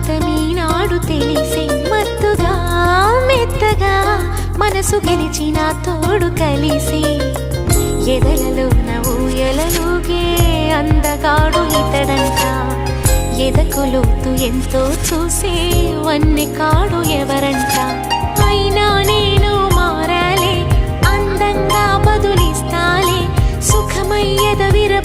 అమృతమీనాడు తెలిసే మత్తుగా మెత్తగా మనసు గెలిచిన తోడు కలిసి ఎదలలో ఊయలలుగే అందగాడు ఇతడంట ఎదకు లోతు ఎంతో చూసే వన్నె కాడు ఎవరంట అయినా నేను మారాలే అందంగా బదులిస్తాలే సుఖమయ్యద విర